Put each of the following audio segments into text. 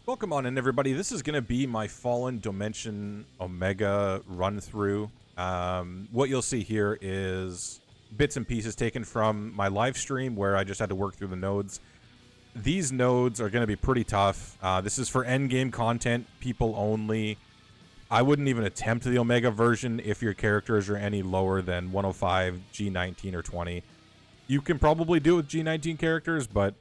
Welcome on in, everybody. This is going to be my Fallen Dimension Omega run-through. What you'll see here is bits and pieces taken from my live stream where I just had to work through the nodes. These nodes are going to be pretty tough. This is for endgame content, people only. I wouldn't even attempt the Omega version if your characters are any lower than 105, G19, or 20. You can probably do it with G19 characters, but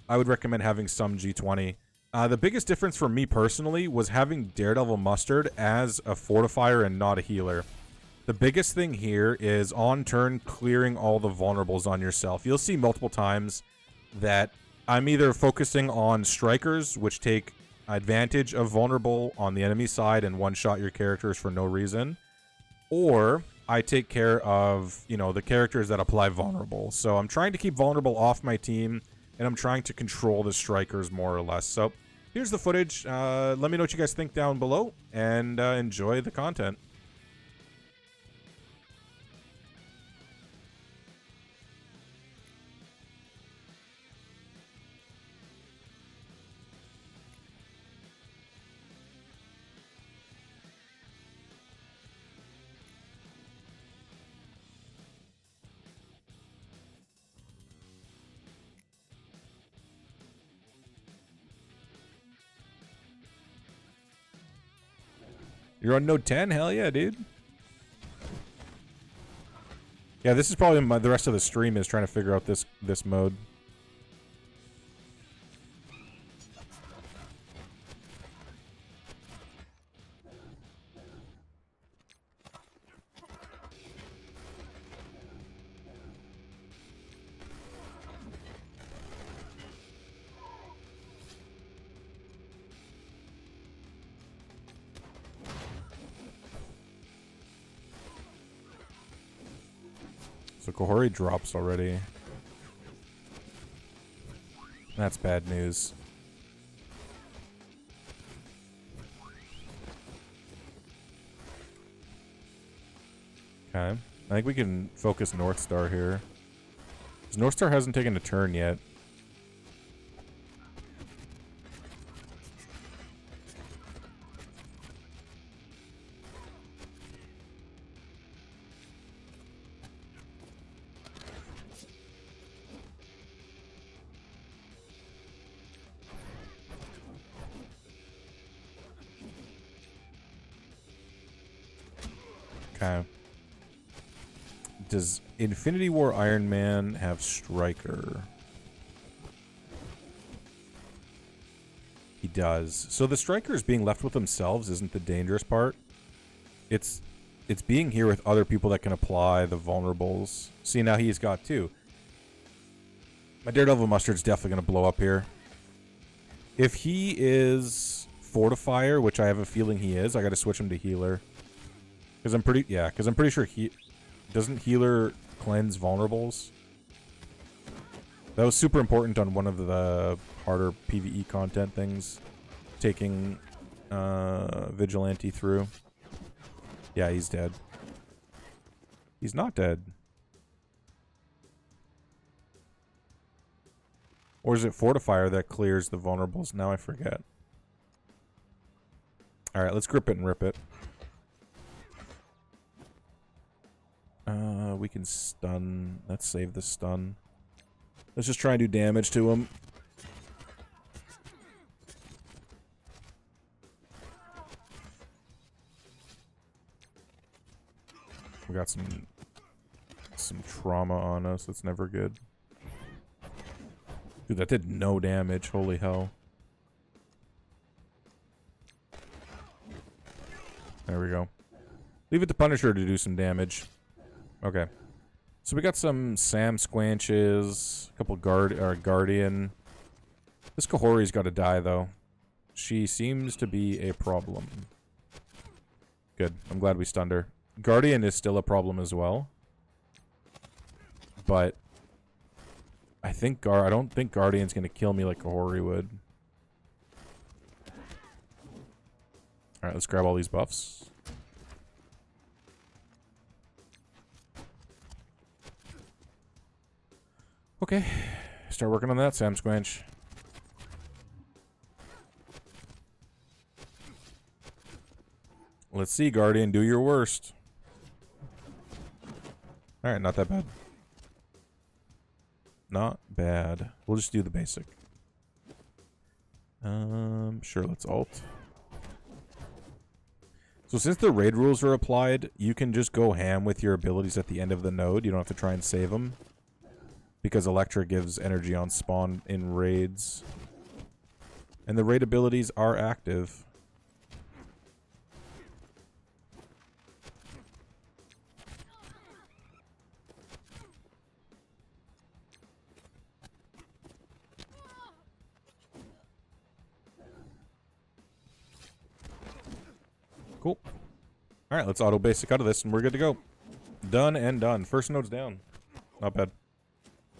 I would recommend having some G20. The biggest difference for me personally was having Daredevil Mustard as a fortifier and not a healer. The biggest thing here is on turn clearing all the vulnerables on yourself. You'll see multiple times that I'm either focusing on strikers, which take advantage of vulnerable on the enemy side and one-shot your characters for no reason, or I take care of, the characters that apply vulnerable. So I'm trying to keep vulnerable off my team, and I'm trying to control the strikers more or less. So here's the footage. Let me know what you guys think down below, and enjoy the content. You're on node 10? Hell yeah, dude. Yeah, this is probably the rest of the stream is trying to figure out this mode. So Kohori drops already. That's bad news. Okay. I think we can focus North Star here. Because North Star hasn't taken a turn yet. Okay. Does Infinity War Iron Man have Striker? He does. So the Strikers being left with themselves isn't the dangerous part. It's being here with other people that can apply the vulnerables. See, now he's got two. My Daredevil Mustard's definitely going to blow up here. If he is Fortifier, which I have a feeling he is, I got to switch him to Healer. Because I'm pretty sure he doesn't healer cleanse vulnerables. That was super important on one of the harder PvE content things, taking Vigilante through. Yeah, he's dead. He's not dead. Or is it Fortifier that clears the vulnerables? Now I forget. Alright, let's grip it and rip it. We can stun. Let's save the stun. Let's just try and do damage to him. We got some trauma on us. That's never good. Dude, that did no damage. Holy hell. There we go. Leave it to Punisher to do some damage. Okay. So we got some Sam Squanches, a couple Guardian. This Kohori's got to die, though. She seems to be a problem. Good. I'm glad we stunned her. Guardian is still a problem as well. But I don't think Guardian's going to kill me like Kohori would. Alright, let's grab all these buffs. Okay, start working on that, Sam Squanch. Let's see, Guardian. Do your worst. Alright, not that bad. Not bad. We'll just do the basic. Sure, let's alt. So since the raid rules are applied, you can just go ham with your abilities at the end of the node. You don't have to try and save them. Because Electra gives energy on spawn in raids. And the raid abilities are active. Cool. Alright, let's auto basic out of this and we're good to go. Done and done. First node's down. Not bad.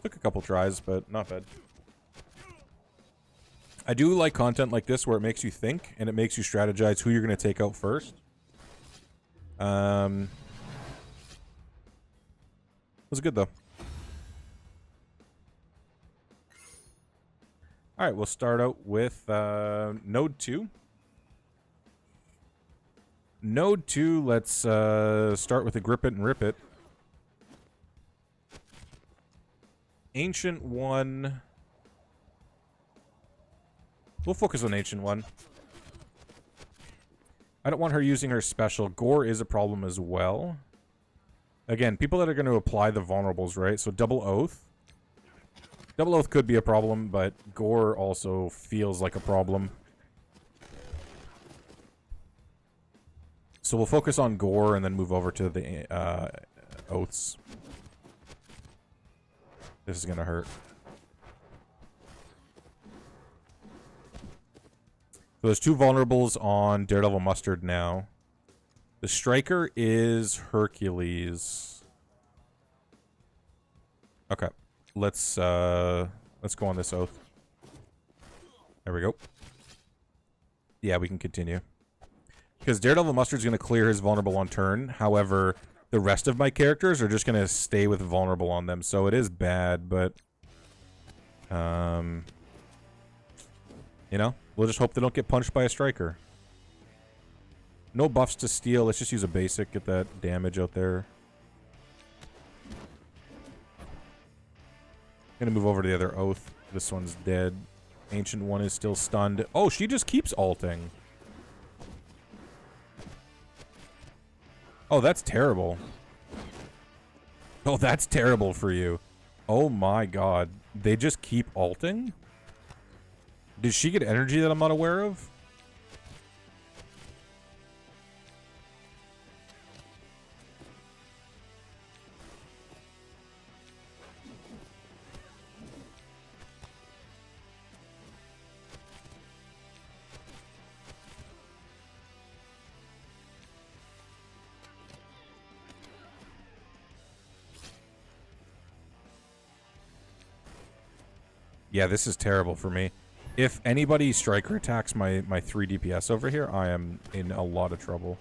Took a couple tries, but not bad. I do like content like this where it makes you think and it makes you strategize who you're going to take out first. Was good though. Alright, we'll start out with node 2. Node 2, let's start with a grip it and rip it. Ancient 1. We'll focus on Ancient 1. I don't want her using her special. Gore is a problem as well. Again, people that are going to apply the vulnerables, right? So double oath. Double oath could be a problem, but Gore also feels like a problem. So we'll focus on Gore and then move over to the oaths. This is gonna hurt. So there's 2 vulnerables on Daredevil Mustard now. The Striker is Hercules. Okay. Let's go on this oath. There we go. Yeah, we can continue. Because Daredevil Mustard's going to clear his vulnerable on turn. However, the rest of my characters are just going to stay with vulnerable on them. So it is bad, but... you know, we'll just hope they don't get punched by a striker. No buffs to steal. Let's just use a basic. Get that damage out there. Gonna move over to the other oath. This one's dead. Ancient 1 is still stunned. Oh, she just keeps alting. Oh, that's terrible. Oh, that's terrible for you. Oh my god. They just keep alting? Did she get energy that I'm not aware of? Yeah, this is terrible for me. If anybody striker attacks my 3 DPS over here, I am in a lot of trouble.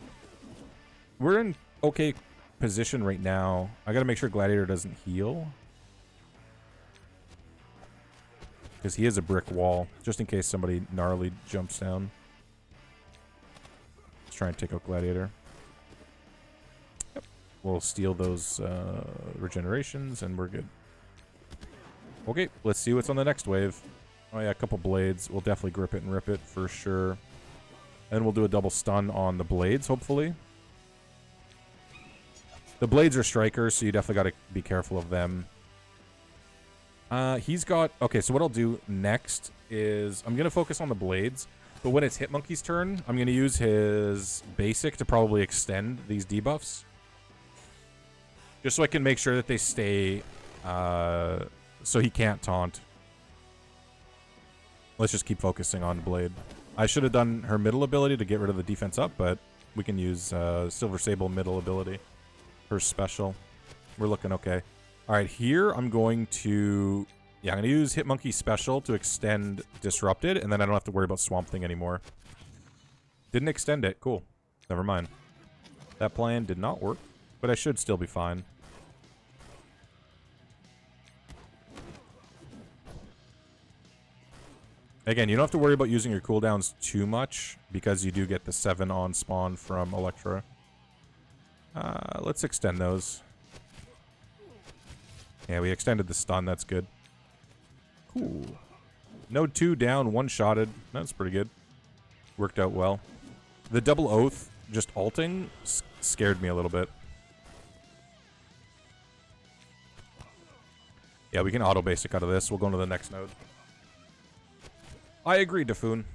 We're in okay position right now. I gotta make sure Gladiator doesn't heal. Because he is a brick wall, just in case somebody gnarly jumps down. Let's try and take out Gladiator. Yep. We'll steal those regenerations, and we're good. Okay, let's see what's on the next wave. Oh yeah, a couple blades. We'll definitely grip it and rip it for sure. And we'll do a double stun on the blades, hopefully. The blades are strikers, so you definitely got to be careful of them. He's got... Okay, so what I'll do next is... I'm going to focus on the blades, but when it's Hitmonkey's turn, I'm going to use his basic to probably extend these debuffs. Just so I can make sure that they stay... so he can't taunt. Let's just keep focusing on Blade. I should have done her middle ability to get rid of the defense up, but we can use Silver Sable middle ability. Her special. We're looking okay. Alright, here I'm going to... Yeah, I'm going to use Hitmonkey special to extend Disrupted, and then I don't have to worry about Swamp Thing anymore. Didn't extend it. Cool. Never mind. That plan did not work, but I should still be fine. Again, you don't have to worry about using your cooldowns too much because you do get the 7 on spawn from Electra. Let's extend those. Yeah, we extended the stun. That's good. Cool. Node 2 down, one-shotted. That's pretty good. Worked out well. The double oath, just ulting, scared me a little bit. Yeah, we can auto basic out of this. We'll go into the next node. I agree, Dafoon.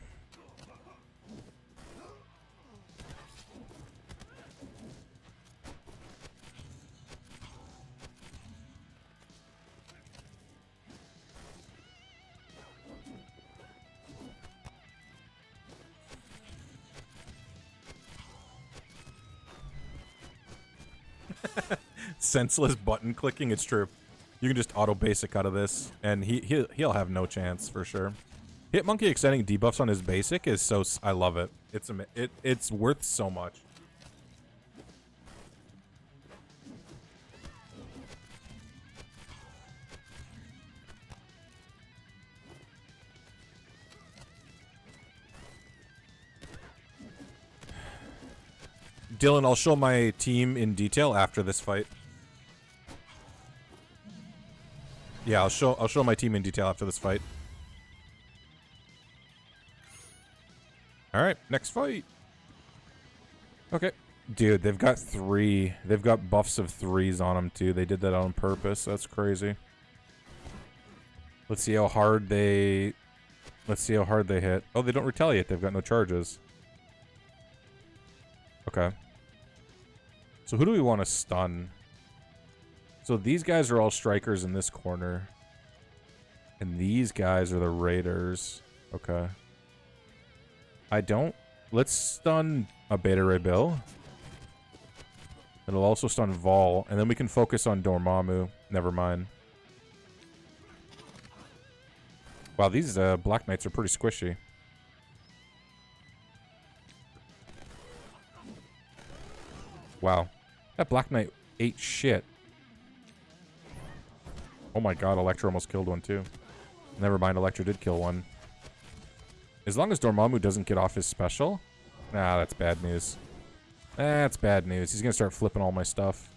Senseless button clicking, it's true. You can just auto basic out of this, and he'll have no chance for sure. Hitmonkey extending debuffs on his basic is so... I love it. It's worth so much. Dylan, I'll show my team in detail after this fight. Yeah, I'll show my team in detail after this fight. Alright, next fight. Okay. Dude, they've got 3. They've got buffs of 3s on them, too. They did that on purpose. That's crazy. Let's see how hard they... Let's see how hard they hit. Oh, they don't retaliate. They've got no charges. Okay. So who do we want to stun? So these guys are all strikers in this corner. And these guys are the raiders. Okay. I don't... Let's stun a Beta Ray Bill. It'll also stun Vol. And then we can focus on Dormammu. Never mind. Wow, these Black Knights are pretty squishy. Wow. That Black Knight ate shit. Oh my god, Electra almost killed one too. Never mind, Electra did kill one. As long as Dormammu doesn't get off his special. Nah, that's bad news. That's bad news. He's gonna start flipping all my stuff.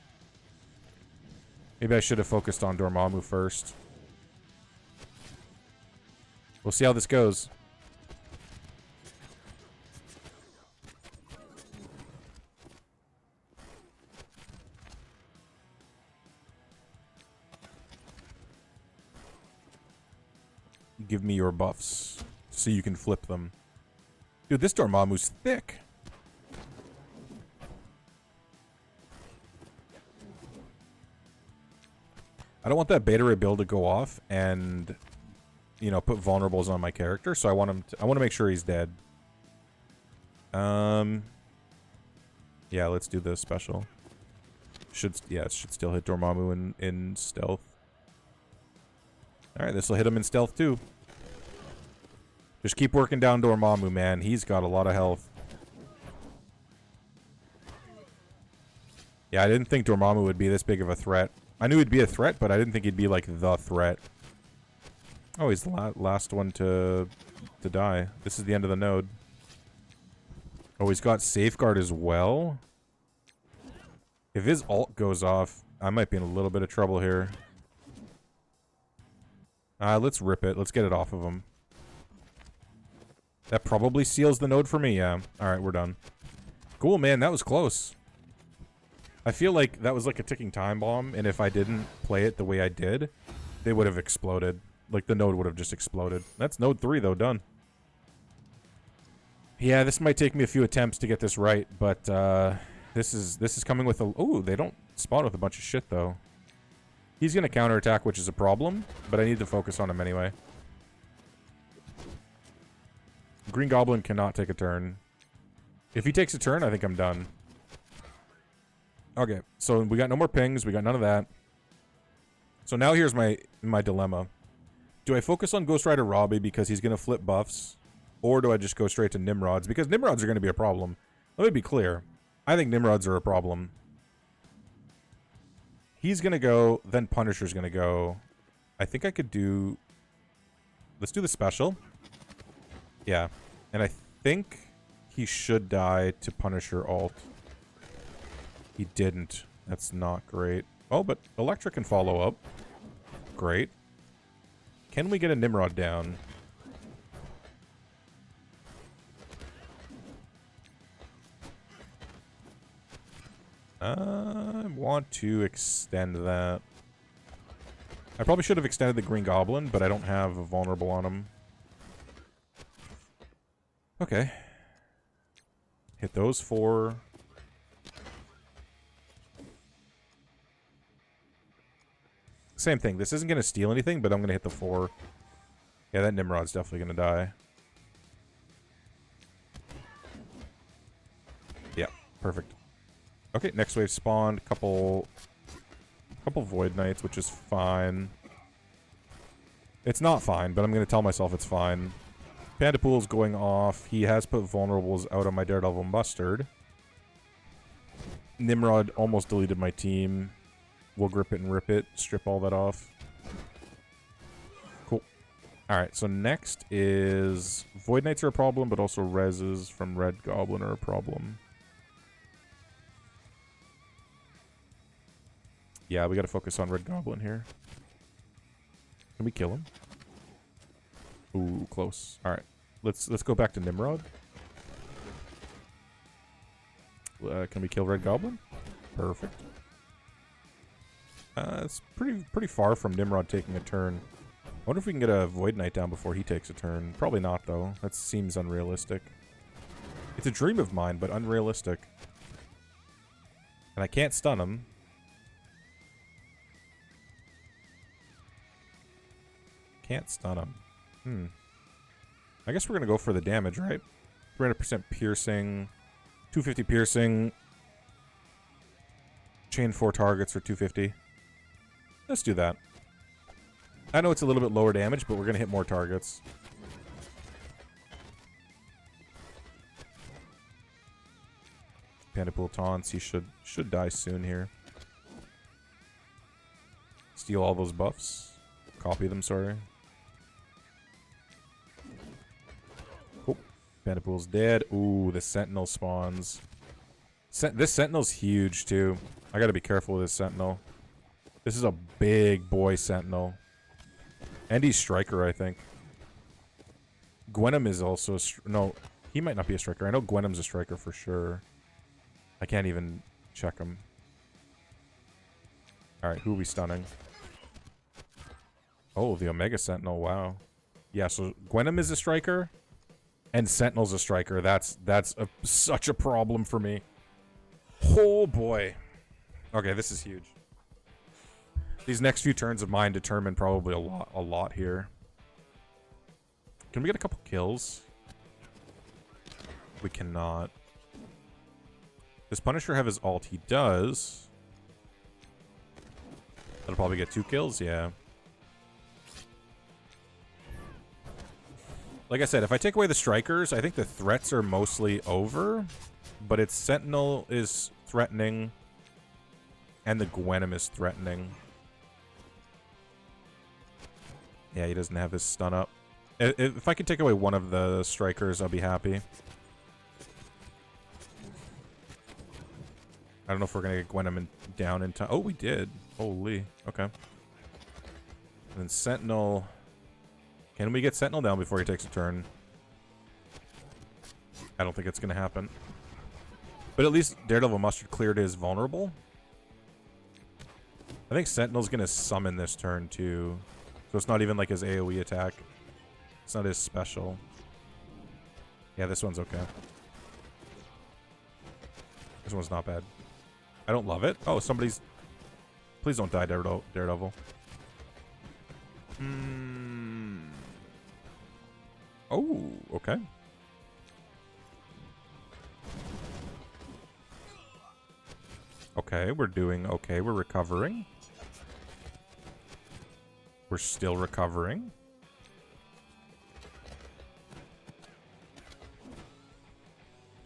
Maybe I should have focused on Dormammu first. We'll see how this goes. Give me your buffs so you can flip them. Dude, this Dormammu's thick. I don't want that Beta Ray build to go off and, you know, put vulnerables on my character, so I want him to, I want to make sure he's dead. Yeah, let's do the special. It should still hit Dormammu in stealth. Alright, this will hit him in stealth too. Just keep working down Dormammu, man. He's got a lot of health. Yeah, I didn't think Dormammu would be this big of a threat. I knew he'd be a threat, but I didn't think he'd be like the threat. Oh, he's the last one to die. This is the end of the node. Oh, he's got Safeguard as well? If his ult goes off, I might be in a little bit of trouble here. Let's rip it. Let's get it off of him. That probably seals the node for me, yeah. Alright, we're done. Cool, man. That was close. I feel like that was like a ticking time bomb, and if I didn't play it the way I did, they would have exploded. Like, the node would have just exploded. That's node 3, though, done. Yeah, this might take me a few attempts to get this right, but, this is coming with a... Ooh, they don't spawn with a bunch of shit, though. He's gonna counterattack, which is a problem, but I need to focus on him anyway. Green Goblin cannot take a turn. If he takes a turn, I think I'm done. Okay, so we got no more pings. We got none of that. So now here's my dilemma. Do I focus on Ghost Rider Robbie because he's gonna flip buffs? Or do I just go straight to Nimrods? Because Nimrods are gonna be a problem. Let me be clear. I think Nimrods are a problem. He's gonna go, then Punisher's gonna go. I think I could do... Let's do the special. Yeah. And I think he should die to Punisher ult. He didn't. That's not great. Oh, but Electra can follow up. Great. Can we get a Nimrod down? I want to extend that. I probably should have extended the Green Goblin, but I don't have a vulnerable on him. Okay. Hit those 4. Same thing. This isn't going to steal anything, but I'm going to hit the 4. Yeah, that Nimrod's definitely going to die. Yeah, perfect. Okay, next wave spawned. Couple Void Knights, which is fine. It's not fine, but I'm going to tell myself it's fine. Panda Pool's going off. He has put vulnerables out on my Daredevil Mustard. Nimrod almost deleted my team. We'll grip it and rip it. Strip all that off. Cool. Alright, so next is... Void Knights are a problem, but also reses from Red Goblin are a problem. Yeah, we gotta focus on Red Goblin here. Can we kill him? Ooh, close. Alright. Let's go back to Nimrod. Can we kill Red Goblin? Perfect. It's pretty far from Nimrod taking a turn. I wonder if we can get a Void Knight down before he takes a turn. Probably not, though. That seems unrealistic. It's a dream of mine, but unrealistic. And I can't stun him. Can't stun him. I guess we're going to go for the damage, right? 300% piercing. 250 piercing. Chain 4 targets for 250. Let's do that. I know it's a little bit lower damage, but we're going to hit more targets. Panda Pool taunts. He should die soon here. Steal all those buffs. Copy them, sorry. Cool. Panda Pool's dead. Ooh, the Sentinel spawns. This Sentinel's huge, too. I gotta be careful with this Sentinel. This is a big boy Sentinel. And he's Striker, I think. Gwenom is also... No, he might not be a Striker. I know Gwenom's a Striker for sure. I can't even check him. Alright, who are we stunning? Oh, the Omega Sentinel, wow. Yeah, so Gwenom is a Striker. And Sentinel's a Striker. That's such a problem for me. Oh, boy. Okay, this is huge. These next few turns of mine determine probably a lot here. Can we get a couple kills? We cannot. Does Punisher have his ult? He does. That'll probably get 2 kills, yeah. Like I said, if I take away the Strikers, I think the threats are mostly over. But its Sentinel is threatening. And the Gwenom is threatening. Yeah, he doesn't have his stun up. If I can take away one of the Strikers, I'll be happy. I don't know if we're going to get Gwenom down in time. Oh, we did. Holy. Okay. And then Sentinel. Can we get Sentinel down before he takes a turn? I don't think it's going to happen. But at least Daredevil Mustard cleared his vulnerable. I think Sentinel's going to summon this turn too. So it's not even like his AoE attack. It's not his special. Yeah, this one's okay. This one's not bad. I don't love it. Oh, somebody's... Please don't die, Daredevil. Oh, okay. Okay, we're doing okay. We're recovering. We're still recovering.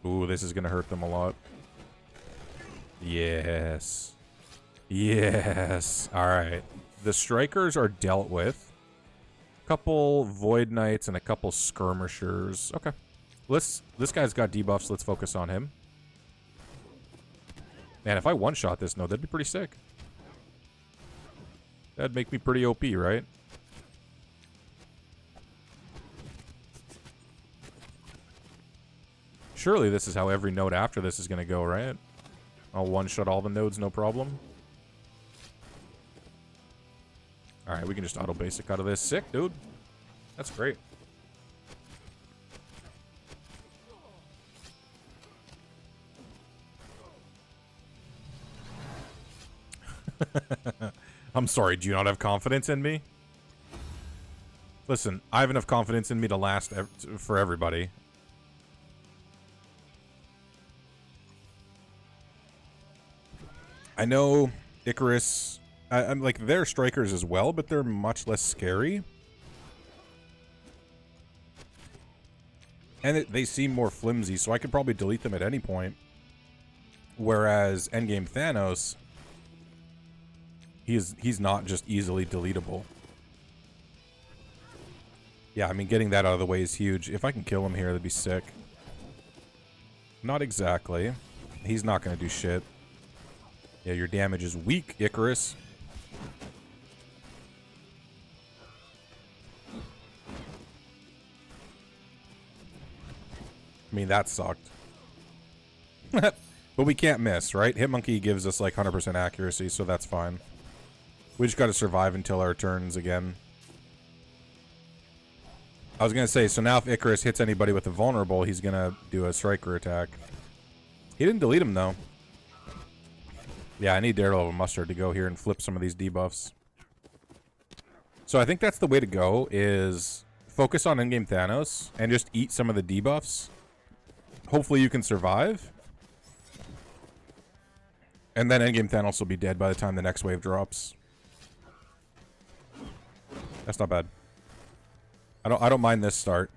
Ooh, this is going to hurt them a lot. Yes. Yes. All right. The Strikers are dealt with. couple Void Knights and a couple Skirmishers. Okay. This guy's got debuffs. Let's focus on him. Man, if I one-shot this node, that'd be pretty sick. That'd make me pretty OP, right? Surely this is how every node after this is going to go, right? I'll one-shot all the nodes, no problem. Alright, we can just auto-basic out of this. Sick, dude. That's great. I'm sorry, do you not have confidence in me? Listen, I have enough confidence in me to last for everybody. I know Icarus, I'm like, they're strikers as well, but they're much less scary. And they seem more flimsy, so I could probably delete them at any point. Whereas endgame Thanos, he's not just easily deletable. Yeah, I mean, getting that out of the way is huge. If I can kill him here, that'd be sick. Not exactly. He's not going to do shit. Yeah, your damage is weak, Icarus. I mean, that sucked. But we can't miss, right? Hitmonkey gives us like 100% accuracy, so that's fine. We just got to survive until our turns again. I was going to say, so now if Icarus hits anybody with a vulnerable, he's going to do a striker attack. He didn't delete him, though. Yeah, I need Daredevil Mustard to go here and flip some of these debuffs. So I think that's the way to go, is focus on endgame Thanos and just eat some of the debuffs. Hopefully you can survive. And then endgame Thanos will be dead by the time the next wave drops. That's not bad. I don't mind this start.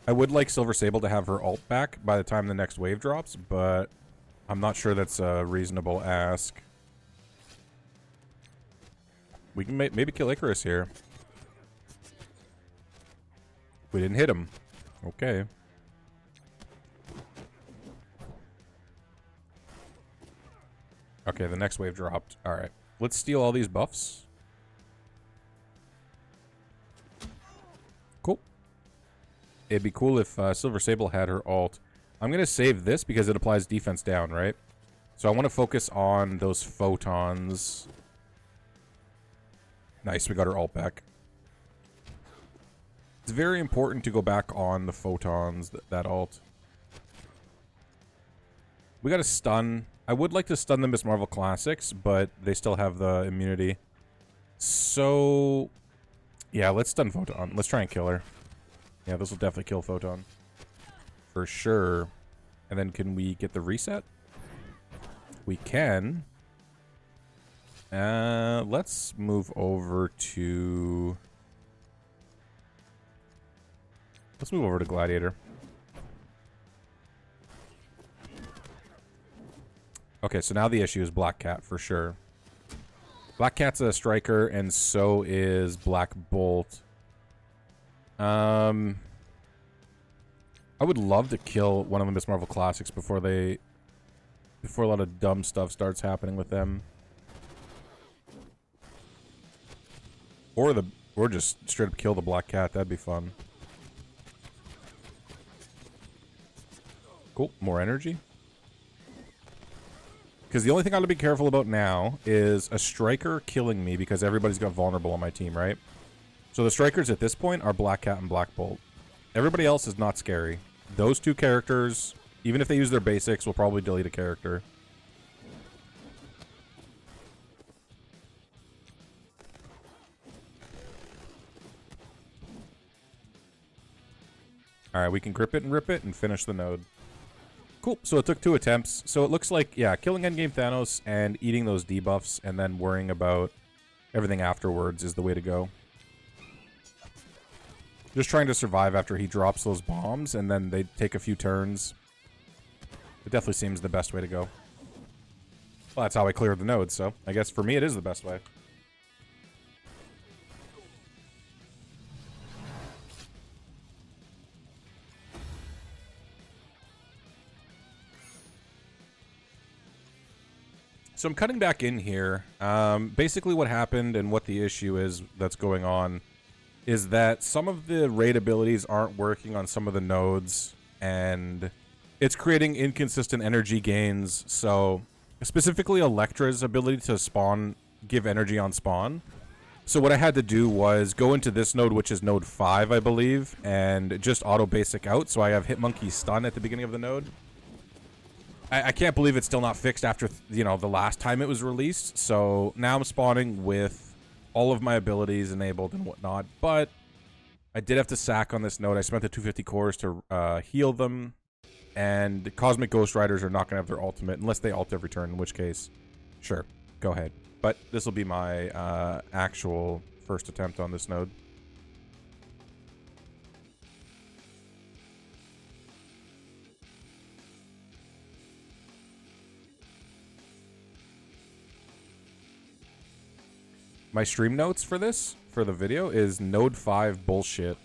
I would like Silver Sable to have her ult back by the time the next wave drops, but I'm not sure that's a reasonable ask. We can maybe kill Icarus here. We didn't hit him. Okay. Okay, the next wave dropped. Alright. Let's steal all these buffs. Cool. It'd be cool if Silver Sable had her ult. I'm going to save this because it applies defense down, right? So I want to focus on those photons. Nice, we got our ult back. It's very important to go back on the photons, that ult. We got a stun. I would like to stun the Miss Marvel Classics, but they still have the immunity. So, yeah, let's stun Photon. Let's try and kill her. Yeah, this will definitely kill Photon. For sure. And then can we get the reset? We can. Let's move over to... Let's move over to Gladiator. Okay, so now the issue is Black Cat for sure. Black Cat's a striker, and so is Black Bolt. I would love to kill one of the Miss Marvel Classics before a lot of dumb stuff starts happening with them. Or just straight up kill the Black Cat. That'd be fun. Cool. More energy. Because the only thing I gotta be careful about now is a striker killing me because everybody's got vulnerable on my team, right? So the strikers at this point are Black Cat and Black Bolt. Everybody else is not scary. Those two characters, even if they use their basics, will probably delete a character. Alright, we can grip it and rip it and finish the node. Cool, so it took 2 attempts. So it looks like, yeah, killing endgame Thanos and eating those debuffs and then worrying about everything afterwards is the way to go. Just trying to survive after he drops those bombs and then they take a few turns. It definitely seems the best way to go. Well, that's how I cleared the node, so I guess for me it is the best way. So I'm cutting back in here. Basically what happened and what the issue is that's going on is that some of the raid abilities aren't working on some of the nodes, and it's creating inconsistent energy gains. So specifically Electra's ability to spawn, give energy on spawn. So what I had to do was go into this node, which is node 5, I believe, and just auto basic out. So I have Hitmonkey stun at the beginning of the node. I can't believe it's still not fixed after, you know, the last time it was released. So now I'm spawning with all of my abilities enabled and whatnot. But I did have to sack on this node. I spent the 250 cores to heal them. And Cosmic Ghost Riders are not going to have their ultimate unless they ult every turn, in which case, sure, go ahead. But this will be my actual first attempt on this node. My stream notes for this, for the video, is Node 5 bullshit.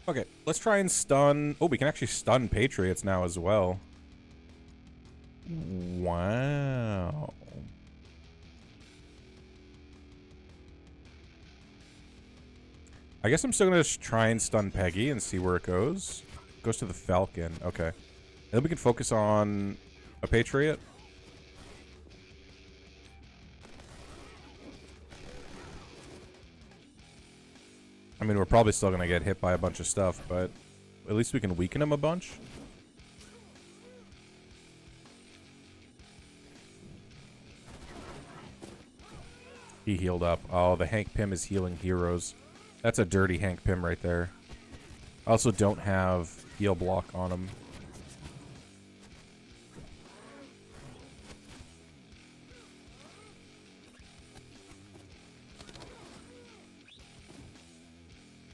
Okay, let's try and stun... Oh, we can actually stun Patriots now as well. Wow. I guess I'm still going to try and stun Peggy and see where it goes. It goes to the Falcon. Okay. And then we can focus on a Patriot. I mean, we're probably still going to get hit by a bunch of stuff, but at least we can weaken him a bunch. He healed up. Oh, the Hank Pym is healing heroes. That's a dirty Hank Pym right there. I also don't have heal block on him.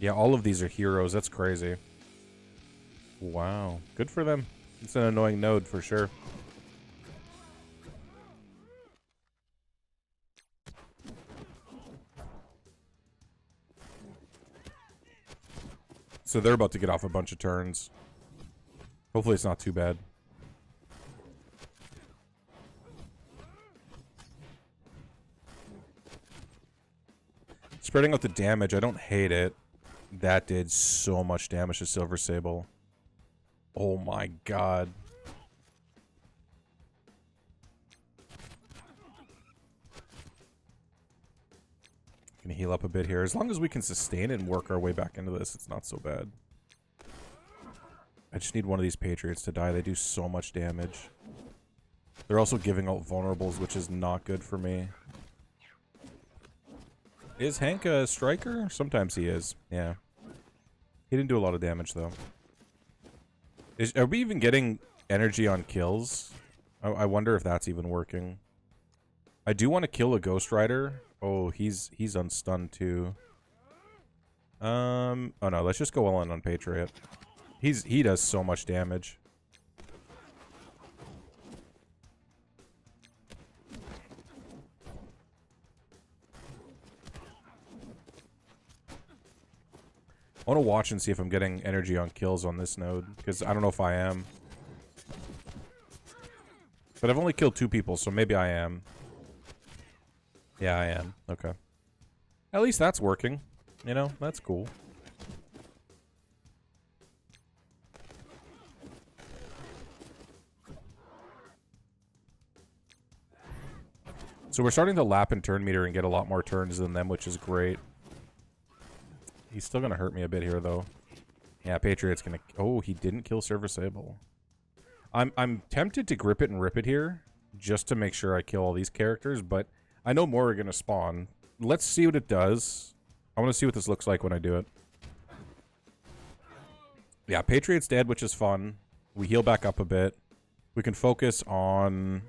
Yeah, all of these are heroes. That's crazy. Wow. Good for them. It's an annoying node for sure. So they're about to get off a bunch of turns. Hopefully it's not too bad. Spreading out the damage, I don't hate it. That did so much damage to Silver Sable. Oh my god. Gonna heal up a bit here. As long as we can sustain it and work our way back into this, it's not so bad. I just need one of these Patriots to die. They do so much damage. They're also giving out vulnerables, which is not good for me. Is Hank a striker? Sometimes he is. Yeah. He didn't do a lot of damage, though. Are we even getting energy on kills? I wonder if that's even working. I do want to kill a Ghost Rider. Oh, he's unstunned, too. Oh, no. Let's just go all in on Patriot. He does so much damage. I want to watch and see if I'm getting energy on kills on this node, because I don't know if I am. But I've only killed 2 people, so maybe I am. Yeah, I am. Okay. At least that's working. You know, that's cool. So we're starting to lap and turn meter and get a lot more turns than them, which is great. He's still gonna hurt me a bit here, though. Yeah, Patriot's gonna... Oh, he didn't kill Serviceable. I'm tempted to grip it and rip it here, just to make sure I kill all these characters, but I know more are gonna spawn. Let's see what it does. I want to see what this looks like when I do it. Yeah, Patriot's dead, which is fun. We heal back up a bit. We can focus on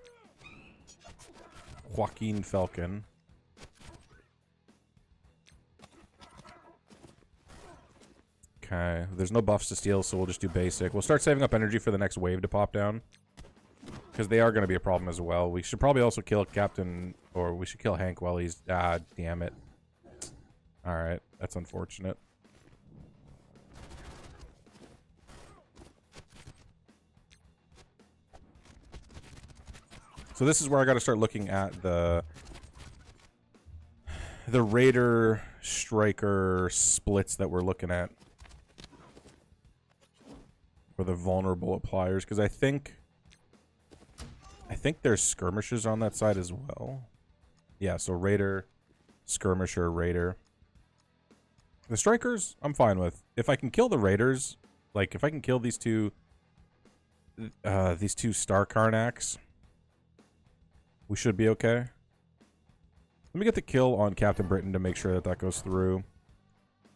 Joaquin Falcon. Okay, there's no buffs to steal, so we'll just do basic. We'll start saving up energy for the next wave to pop down. Because they are going to be a problem as well. We should probably also kill Captain, or we should kill Hank while he's... Ah, damn it. Alright, that's unfortunate. So this is where I got to start looking at the Raider Striker splits that we're looking at for the vulnerable appliers, because I think there's skirmishers on that side as well. Yeah, so Raider, skirmisher, Raider. The Strikers, I'm fine with. If I can kill the Raiders, like if I can kill these two Star Karnaks, we should be okay. Let me get the kill on Captain Britain to make sure that that goes through.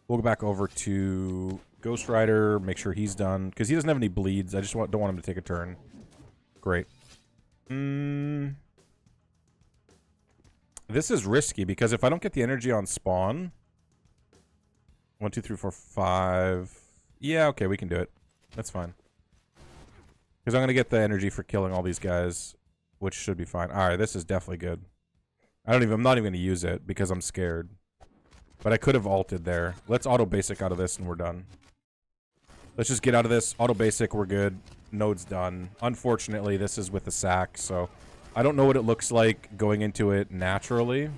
We'll go back over to Ghost Rider, make sure he's done, because he doesn't have any bleeds. I just don't want him to take a turn. Great. This is risky, because if I don't get the energy on spawn... 1, 2, 3, 4, 5... Yeah, okay, we can do it. That's fine. Because I'm going to get the energy for killing all these guys, which should be fine. Alright, this is definitely good. I'm not even going to use it, because I'm scared. But I could have ulted there. Let's auto basic out of this, and we're done. Let's just get out of this. Auto basic, we're good. Node's done. Unfortunately, this is with the sack, so... I don't know what it looks like going into it naturally.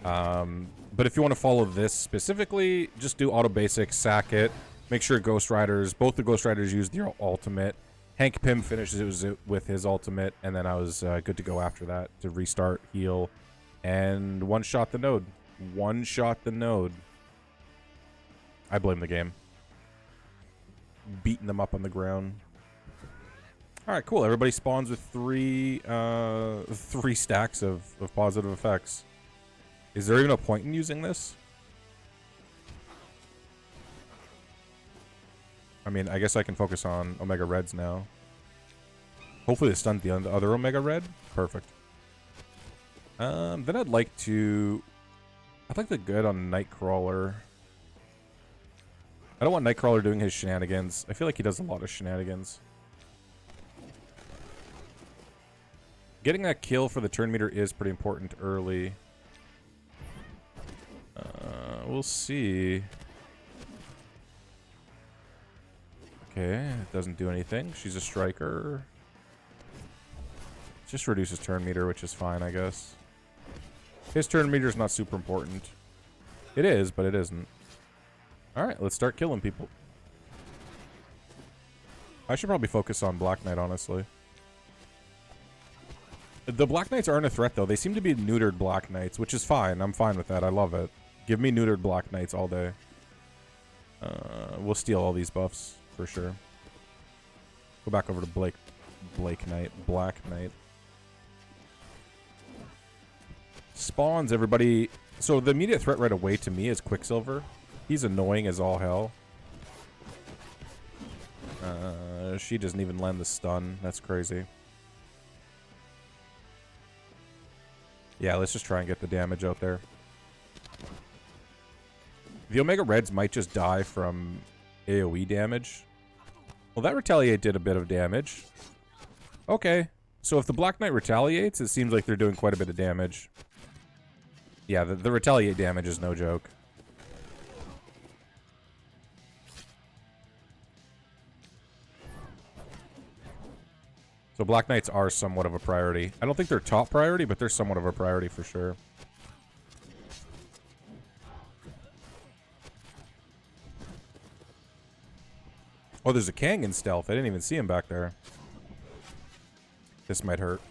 But if you want to follow this specifically, just do auto basic, sack it. Make sure Ghost Riders, both the Ghost Riders use their ultimate. Hank Pym finishes it with his ultimate, and then I was good to go after that to restart, heal, and one-shot the node. One-shot the node. I blame the game. Beating them up on the ground. Alright, cool. Everybody spawns with three stacks of positive effects. Is there even a point in using this? I mean, I guess I can focus on Omega Reds now. Hopefully they stunned the other Omega Red. Perfect. Then I'd like to get on Nightcrawler. I don't want Nightcrawler doing his shenanigans. I feel like he does a lot of shenanigans. Getting that kill for the turn meter is pretty important early. We'll see. Okay, it doesn't do anything. She's a striker. Just reduces turn meter, which is fine, I guess. His turn meter is not super important. It is, but it isn't. Alright, let's start killing people. I should probably focus on Black Knight, honestly. The Black Knights aren't a threat, though. They seem to be neutered Black Knights, which is fine. I'm fine with that. I love it. Give me neutered Black Knights all day. We'll steal all these buffs, for sure. Go back over to Black Knight. Spawns, everybody. So the immediate threat right away to me is Quicksilver. He's annoying as all hell. She doesn't even land the stun. That's crazy. Yeah, let's just try and get the damage out there. The Omega Reds might just die from AoE damage. Well, that Retaliate did a bit of damage. Okay. So if the Black Knight retaliates, it seems like they're doing quite a bit of damage. Yeah, the Retaliate damage is no joke. So Black Knights are somewhat of a priority. I don't think they're top priority, but they're somewhat of a priority for sure. Oh, there's a Kang in stealth. I didn't even see him back there. This might hurt.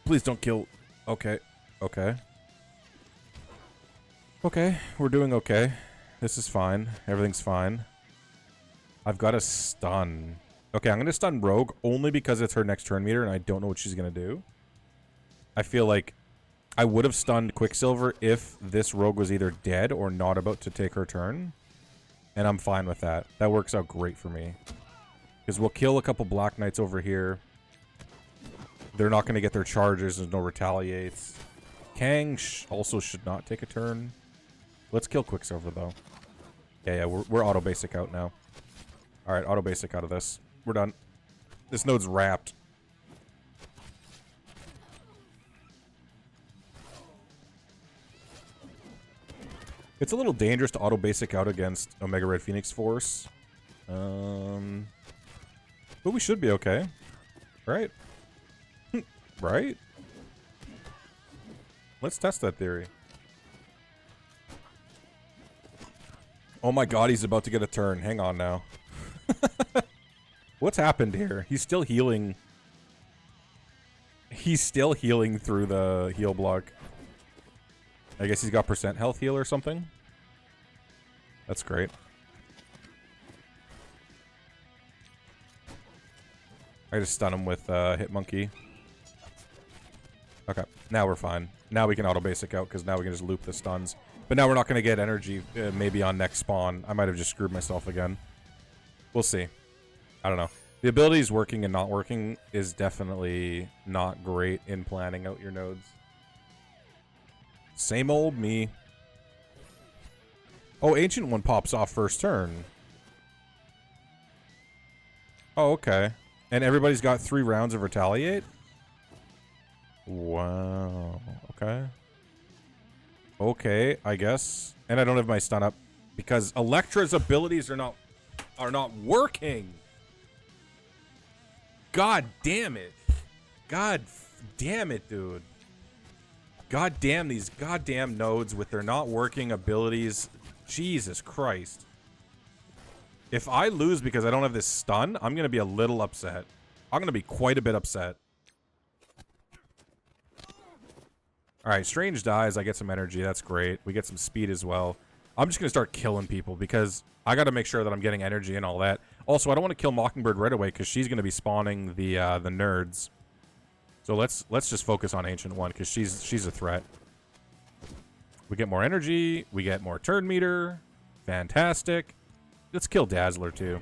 Please don't kill... Okay. Okay. Okay, we're doing okay. This is fine. Everything's fine. I've got a stun. Okay, I'm going to stun Rogue only because it's her next turn meter and I don't know what she's going to do. I feel like I would have stunned Quicksilver if this Rogue was either dead or not about to take her turn. And I'm fine with that. That works out great for me. Because we'll kill a couple Black Knights over here. They're not going to get their charges. There's no retaliates. Kang also should not take a turn. Let's kill Quicksilver, though. Yeah, we're auto basic out now. Alright, auto basic out of this. We're done. This node's wrapped. It's a little dangerous to auto basic out against Omega Red Phoenix Force. But we should be okay. Right? Right? Let's test that theory. Oh my god, he's about to get a turn. Hang on now. What's happened here? He's still healing. He's still healing through the heal block. I guess he's got percent health heal or something. That's great. I just stun him with Hit Monkey. Okay, now we're fine. Now we can auto basic out because now we can just loop the stuns. But now we're not going to get energy maybe on next spawn. I might have just screwed myself again. We'll see. I don't know. The abilities working and not working is definitely not great in planning out your nodes. Same old me. Oh, Ancient One pops off first turn. Oh, okay. And everybody's got 3 rounds of Retaliate? Wow. Okay. Okay, I guess. And I don't have my stun up because Electra's abilities are not working. God damn it. God damn it, dude. God damn these goddamn nodes with their not working abilities. Jesus Christ. If I lose because I don't have this stun, I'm going to be a little upset. I'm going to be quite a bit upset. Alright, Strange dies. I get some energy. That's great. We get some speed as well. I'm just going to start killing people because I got to make sure that I'm getting energy and all that. Also, I don't want to kill Mockingbird right away because she's going to be spawning the nerds. So let's just focus on Ancient One because she's a threat. We get more energy. We get more turn meter. Fantastic. Let's kill Dazzler too.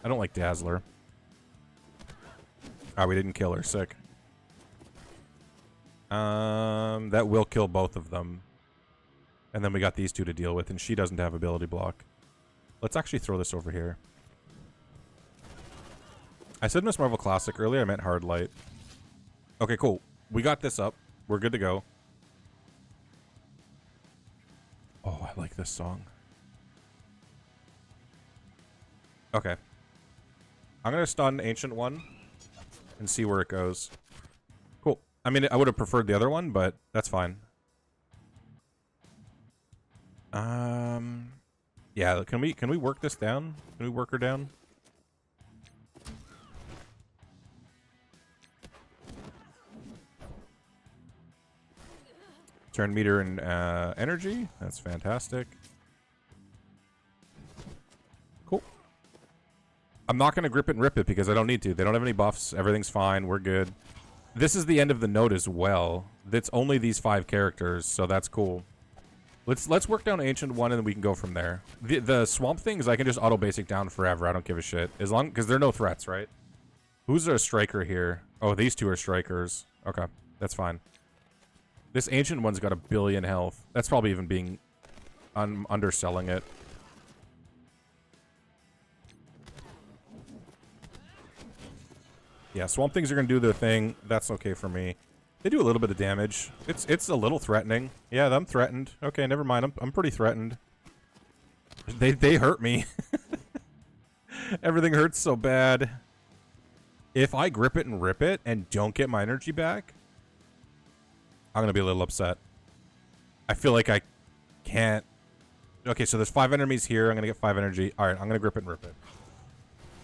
I don't like Dazzler. Ah, we didn't kill her. Sick. That will kill both of them. And then we got these two to deal with, and she doesn't have ability block. Let's actually throw this over here. I said Miss Marvel Classic earlier. I meant Hard Light. Okay, cool. We got this up. We're good to go. Oh, I like this song. Okay. I'm going to stun Ancient One and see where it goes. Cool. I mean, I would have preferred the other one, but that's fine. Yeah, can we work this down? Can we work her down? Turn meter and energy. That's fantastic. Cool. I'm not going to grip it and rip it because I don't need to. They don't have any buffs. Everything's fine. We're good. This is the end of the node as well. It's only these 5 characters, so that's cool. Let's work down Ancient One and then we can go from there. The Swamp Things I can just auto basic down forever. I don't give a shit. As long because they're no threats, right? Who's a striker here? Oh, these two are strikers. Okay, that's fine. This Ancient One's got 1 billion health. That's probably even being underselling it. Yeah, Swamp Things are gonna do their thing. That's okay for me. They do a little bit of damage. It's a little threatening. Yeah, I'm threatened. Okay, never mind. I'm pretty threatened. They hurt me. Everything hurts so bad. If I grip it and rip it and don't get my energy back, I'm gonna be a little upset. I feel like I can't. Okay, so there's 5 enemies here. I'm gonna get 5 energy. All right, I'm gonna grip it and rip it.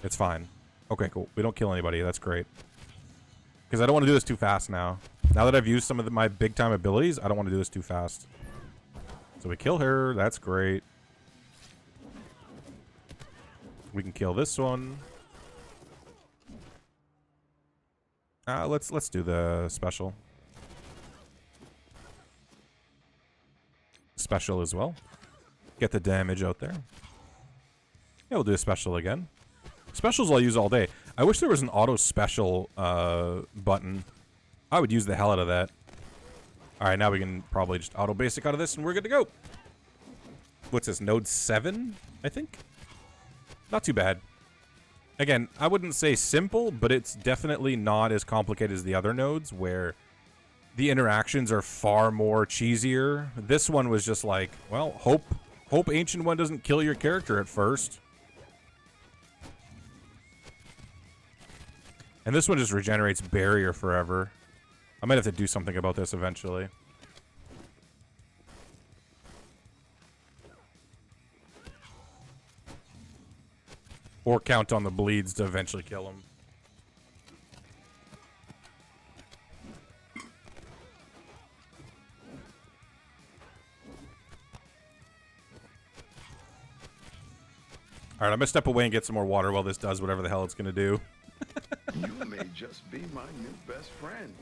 It's fine. Okay, cool. We don't kill anybody. That's great. Because I don't want to do this too fast now. Now that I've used some of my big-time abilities, I don't want to do this too fast. So we kill her. That's great. We can kill this one. Let's do the special. Special as well. Get the damage out there. Yeah, we'll do a special again. Specials I'll use all day. I wish there was an auto special button. I would use the hell out of that. Alright, now we can probably just auto basic out of this and we're good to go. What's this, node 7, I think? Not too bad. Again, I wouldn't say simple, but it's definitely not as complicated as the other nodes where the interactions are far more cheesier. This one was just like, well, hope Ancient One doesn't kill your character at first. And this one just regenerates barrier forever. I might have to do something about this eventually. Or count on the bleeds to eventually kill him. Alright, I'm gonna step away and get some more water while this does whatever the hell it's gonna do. You may just be my new best friend.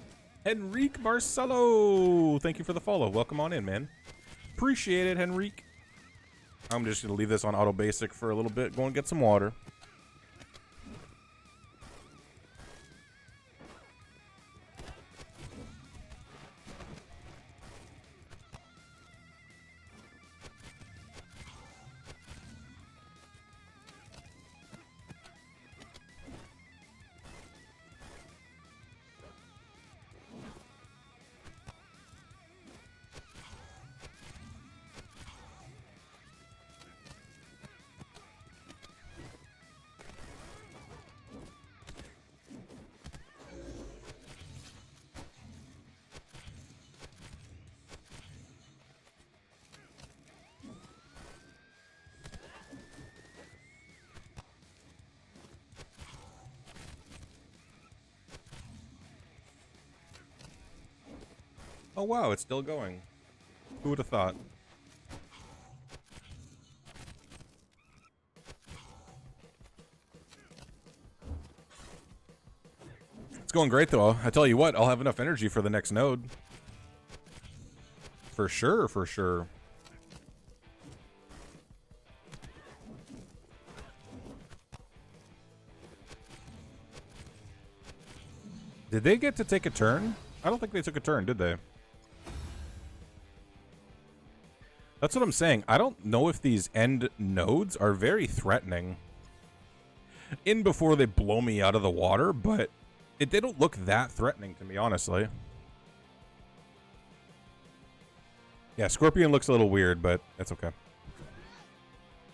Henrique Marcelo! Thank you for the follow. Welcome on in, man. Appreciate it, Henrique. I'm just gonna leave this on auto basic for a little bit. Go and get some water. Oh wow, it's still going. Who would have thought? It's going great though. I tell you what, I'll have enough energy for the next node. For sure, for sure. Did they get to take a turn? I don't think they took a turn, did they? That's what I'm saying. I don't know if these end nodes are very threatening. In before they blow me out of the water, but they don't look that threatening to me, honestly. Yeah, Scorpion looks a little weird, but that's okay.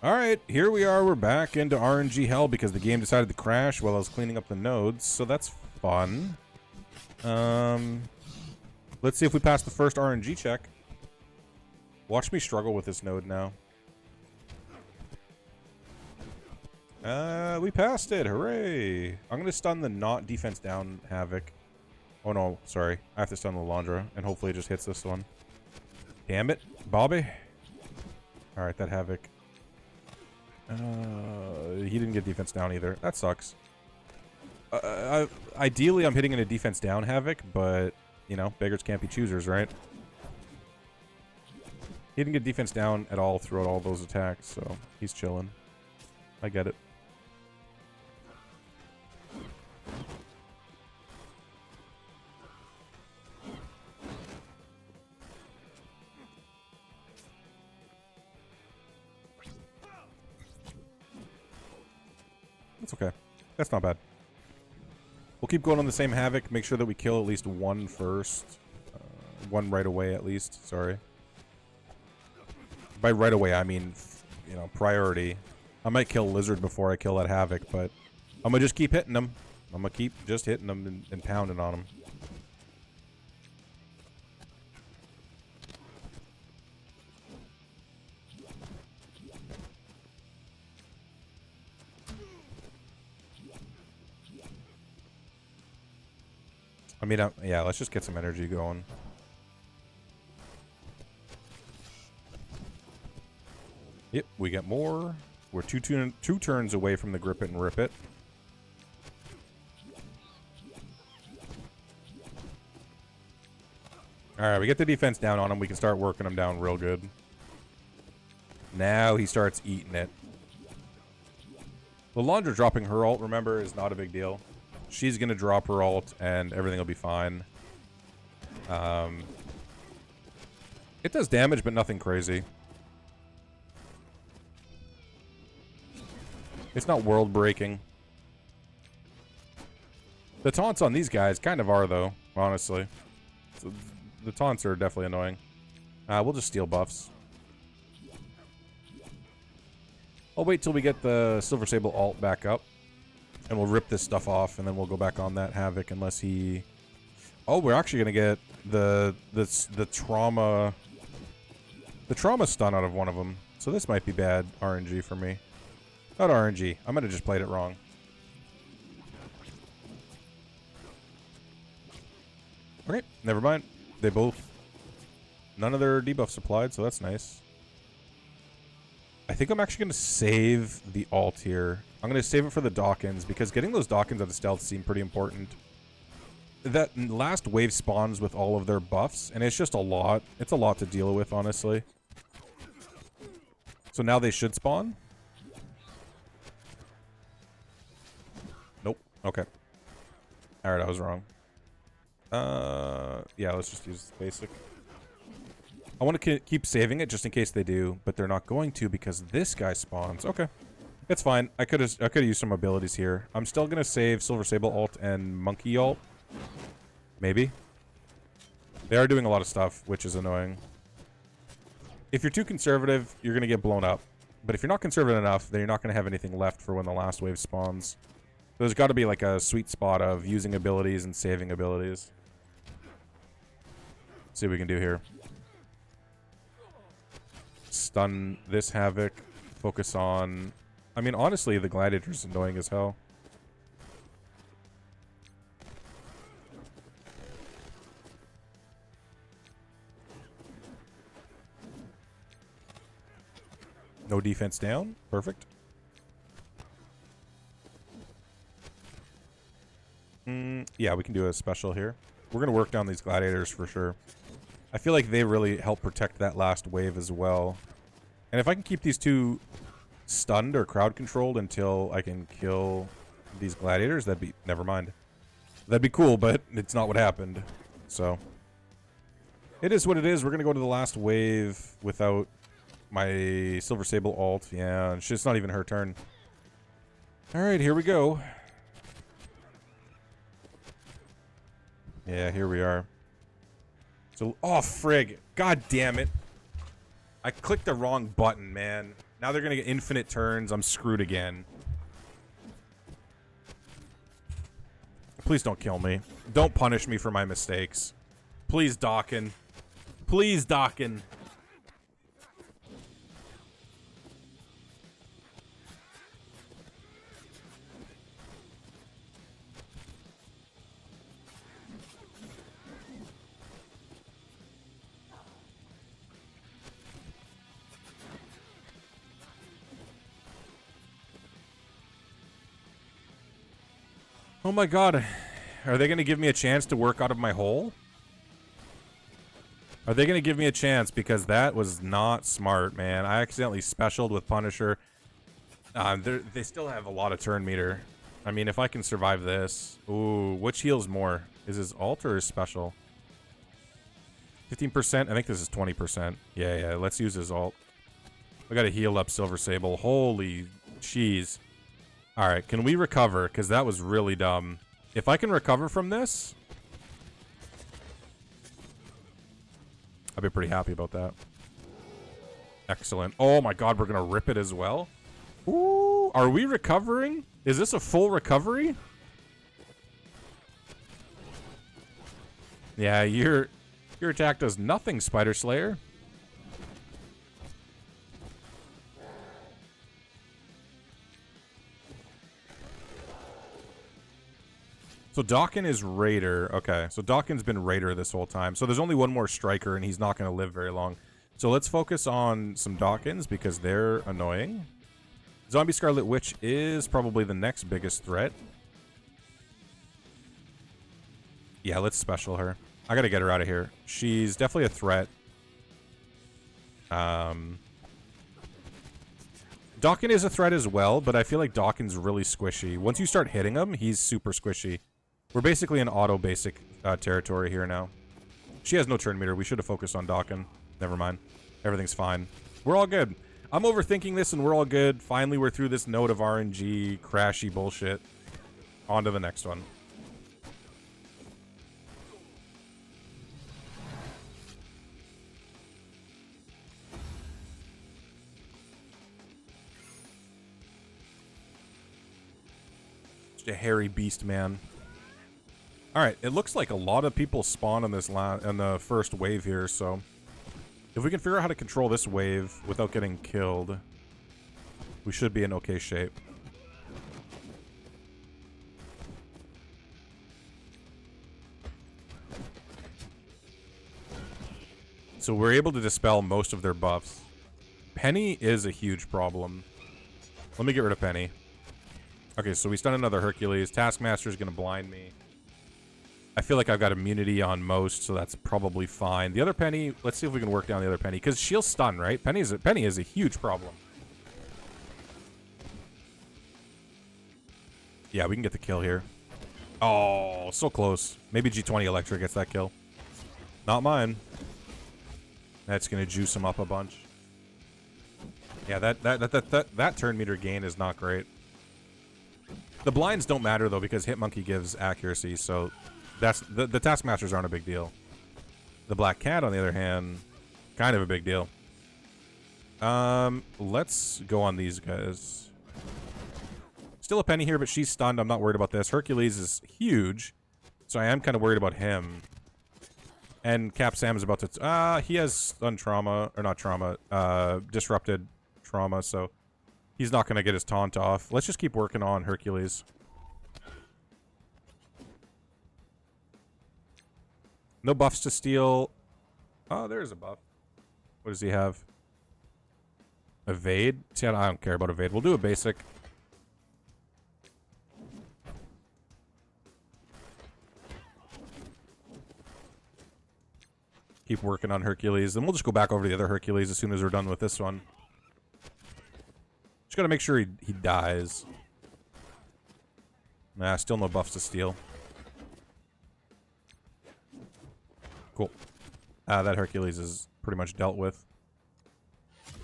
Alright, here we are. We're back into RNG hell because the game decided to crash while I was cleaning up the nodes, so that's fun. Let's see if we pass the first RNG check. Watch me struggle with this node now. We passed it. Hooray. I'm going to stun the not defense down Havoc. Oh, no. Sorry. I have to stun the Laundra, and hopefully it just hits this one. Damn it. Bobby. All right, that Havoc. He didn't get defense down either. That sucks. Ideally, I'm hitting in a defense down Havoc, but, you know, beggars can't be choosers, right? He didn't get defense down at all throughout all those attacks, so he's chilling. I get it. That's okay. That's not bad. We'll keep going on the same Havoc. Make sure that we kill at least one first. One right away, at least. Sorry. By right away, I mean, you know, priority. I might kill Lizard before I kill that Havoc, but I'm going to just keep hitting them. I'm going to keep just hitting them and pounding on them. I mean, yeah, let's just get some energy going. Yep, we get more. We're two turns away from the grip it and rip it. Alright, we get the defense down on him. We can start working him down real good. Now he starts eating it. The Laundra dropping her ult, remember, is not a big deal. She's going to drop her ult and everything will be fine. It does damage, but nothing crazy. It's not world-breaking. The taunts on these guys kind of are, though, honestly. So the taunts are definitely annoying. We'll just steal buffs. I'll wait till we get the Silver Sable ult back up. And we'll rip this stuff off, and then we'll go back on that Havoc unless he... Oh, we're actually going to get the trauma... The trauma stun out of one of them. So this might be bad RNG for me. Not RNG. I might have just played it wrong. Okay, never mind. They both... None of their debuffs applied, so that's nice. I think I'm actually going to save the ult here. I'm going to save it for the Dawkins, because getting those Dawkins out of stealth seem pretty important. That last wave spawns with all of their buffs, and it's just a lot. It's a lot to deal with, honestly. So now they should spawn? Nope. Okay. Alright, I was wrong. Yeah, let's just use basic. I want to keep saving it just in case they do, but they're not going to because this guy spawns. Okay. It's fine. I could have used some abilities here. I'm still going to save Silver Sable ult and Monkey ult. Maybe. They are doing a lot of stuff, which is annoying. If you're too conservative, you're going to get blown up. But if you're not conservative enough, then you're not going to have anything left for when the last wave spawns. So there's got to be like a sweet spot of using abilities and saving abilities. Let's see what we can do here. Stun this Havoc. Focus on... I mean, honestly, the Gladiator's annoying as hell. No defense down. Perfect. Yeah, we can do a special here. We're going to work down these Gladiators for sure. I feel like they really help protect that last wave as well. And if I can keep these two stunned or crowd controlled until I can kill these Gladiators, that'd be... Never mind. That'd be cool, but it's not what happened. So... It is what it is. We're going to go to the last wave without my Silver Sable ult. Yeah, it's just not even her turn. Alright, here we go. Yeah, here we are. So, oh, frig. God damn it. I clicked the wrong button, man. Now they're going to get infinite turns. I'm screwed again. Please don't kill me. Don't punish me for my mistakes. Please, Dawkin. Please, Dawkin. Oh my god. Are they going to give me a chance to work out of my hole? Are they going to give me a chance? Because that was not smart, man. I accidentally specialed with Punisher. They still have a lot of turn meter. I mean, if I can survive this... Ooh, which heals more? Is his ult or his special? 15%? I think this is 20%. Yeah, let's use his ult. We got to heal up Silver Sable. Holy cheese. Alright, can we recover? Because that was really dumb. If I can recover from this... I'll be pretty happy about that. Excellent. Oh my god, we're going to rip it as well? Ooh, are we recovering? Is this a full recovery? Yeah, your attack does nothing, Spider Slayer. So Dawkin is Raider. Okay, so Dawkin's been Raider this whole time. So there's only one more Striker, and he's not going to live very long. So let's focus on some Dawkins, because they're annoying. Zombie Scarlet Witch is probably the next biggest threat. Yeah, let's special her. I got to get her out of here. She's definitely a threat. Dawkin is a threat as well, but I feel like Dawkin's really squishy. Once you start hitting him, he's super squishy. We're basically in auto-basic territory here now. She has no turn meter. We should have focused on Dawkin. Never mind. Everything's fine. We're all good. I'm overthinking this, and we're all good. Finally, we're through this node of RNG, crashy bullshit. On to the next one. Just a hairy beast, man. All right, it looks like a lot of people spawn on this on the first wave here, so if we can figure out how to control this wave without getting killed, we should be in okay shape. So we're able to dispel most of their buffs. Penny is a huge problem. Let me get rid of Penny. Okay, so we stun another Hercules. Taskmaster's going to blind me. I feel like I've got immunity on most, so that's probably fine. The other Penny, let's see if we can work down the other Penny, because she'll stun, right? Penny is a huge problem. Yeah, we can get the kill here. Oh, so close. Maybe G20 Electra gets that kill. Not mine. That's going to juice him up a bunch. Yeah, that turn meter gain is not great. The blinds don't matter, though, because Hitmonkey gives accuracy, so that's the Taskmasters aren't a big deal. The Black Cat, on the other hand, kind of a big deal. Let's go on these guys. Still a Penny here, but she's stunned. I'm not worried about this. Hercules is huge, so I am kind of worried about him. And Cap Sam is about to... he has stun trauma, or not trauma, disrupted trauma, so he's not going to get his taunt off. Let's just keep working on Hercules. No buffs to steal. Oh, there's a buff. What does he have? Evade? See, I don't care about evade. We'll do a basic. Keep working on Hercules. Then we'll just go back over to the other Hercules as soon as we're done with this one. Just gotta make sure he dies. Nah, still no buffs to steal. Cool. That Hercules is pretty much dealt with.